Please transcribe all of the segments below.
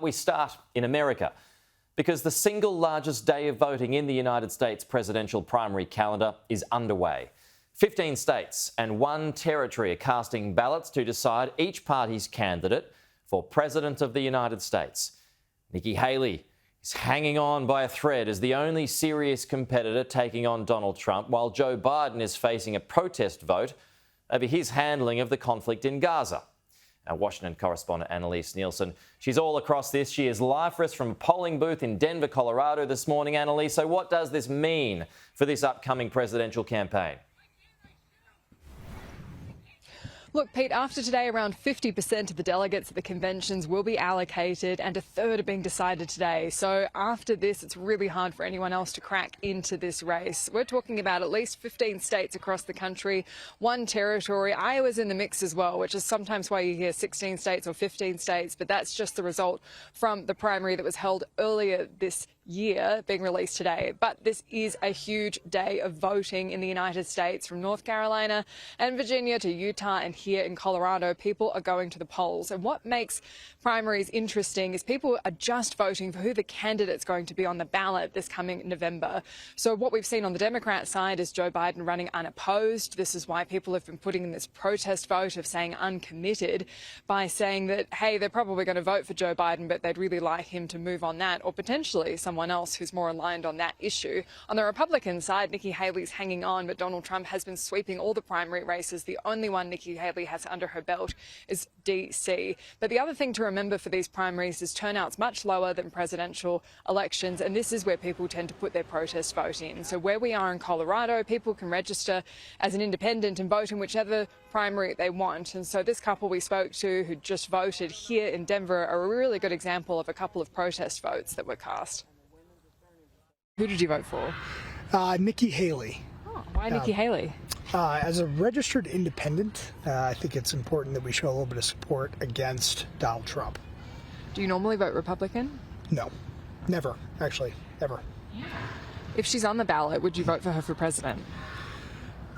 We start in America because the single largest day of voting in the United States presidential primary calendar is underway. 15 states and 1 territory are casting ballots to decide each party's candidate for President of the United States. Nikki Haley is hanging on by a thread as the only serious competitor taking on Donald Trump, while Joe Biden is facing a protest vote over his handling of the conflict in Gaza. Our Washington correspondent Ms Nielsen, she's all across this. She is live for us from a polling booth in Denver, Colorado this morning. Annelise, so what does this mean for this upcoming presidential campaign? Look, Pete, after today, around 50% of the delegates at the conventions will be allocated and a third are being decided today. So after this, it's really hard for anyone else to crack into this race. We're talking about at least 15 states across the country, 1 territory. Iowa's in the mix as well, which is sometimes why you hear 16 states or 15 states, but that's just the result from the primary that was held earlier this year being released today. But this is a huge day of voting in the United States, from North Carolina and Virginia to Utah and here in Colorado. People are going to the polls. And what makes primaries interesting is people are just voting for who the candidate's going to be on the ballot this coming November. So what we've seen on the Democrat side is Joe Biden running unopposed. This is why people have been putting in this protest vote of saying uncommitted, by saying that, hey, they're probably going to vote for Joe Biden, but they'd really like him to move on that, or potentially someone else who's more aligned on that issue. On the Republican side, Nikki Haley's hanging on, but Donald Trump has been sweeping all the primary races. The only one Nikki Haley has under her belt is DC. But the other thing to remember for these primaries is turnout's much lower than presidential elections, and this is where people tend to put their protest vote in. So where we are in Colorado, people can register as an independent and vote in whichever primary they want. And so this couple we spoke to who just voted here in Denver are a really good example of a couple of protest votes that were cast. Who did you vote for? Nikki Haley. Oh, why Nikki Haley? As a registered independent, I think it's important that we show a little bit of support against Donald Trump. Do you normally vote Republican? No, never, actually, ever. Yeah. If she's on the ballot, would you vote for her for president?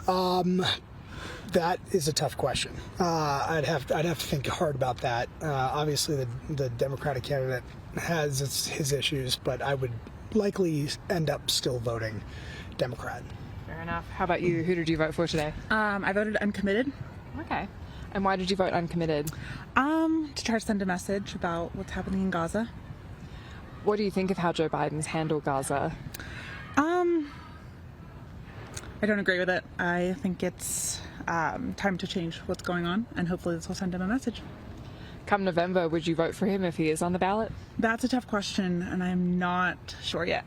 That is a tough question. I'd have to think hard about that. Obviously, the Democratic candidate has his issues, but I would likely end up still voting Democrat. Fair enough. How about you? Who did you vote for today? I voted uncommitted. Okay. And why did you vote uncommitted? To try to send a message about what's happening in Gaza. What do you think of how Joe Biden's handled Gaza? I don't agree with it. I think it's time to change what's going on, and hopefully this will send him a message. Come November, would you vote for him if he is on the ballot? That's a tough question, and I'm not sure yet.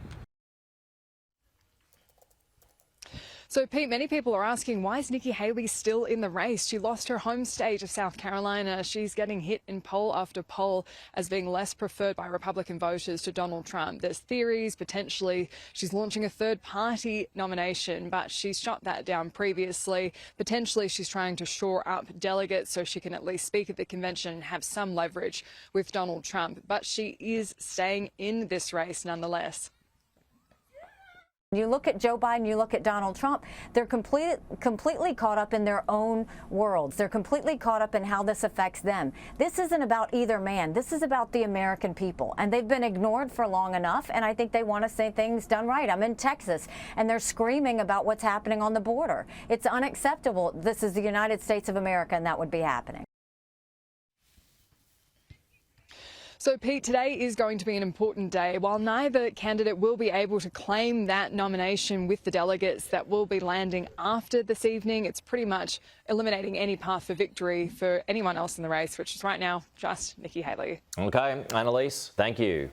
So, Pete, many people are asking, why is Nikki Haley still in the race? She lost her home state of South Carolina. She's getting hit in poll after poll as being less preferred by Republican voters to Donald Trump. There's theories, potentially, she's launching a third-party nomination, but she's shot that down previously. Potentially, she's trying to shore up delegates so she can at least speak at the convention and have some leverage with Donald Trump. But she is staying in this race nonetheless. You look at Joe Biden, you look at Donald Trump, they're completely caught up in their own worlds. They're completely caught up in how this affects them. This isn't about either man. This is about the American people. And they've been ignored for long enough, and I think they want to say things done right. I'm in Texas, and they're screaming about what's happening on the border. It's unacceptable. This is the United States of America, and that would be happening. So, Pete, today is going to be an important day. While neither candidate will be able to claim that nomination with the delegates that will be landing after this evening, it's pretty much eliminating any path for victory for anyone else in the race, which is right now just Nikki Haley. OK, Annelise, thank you.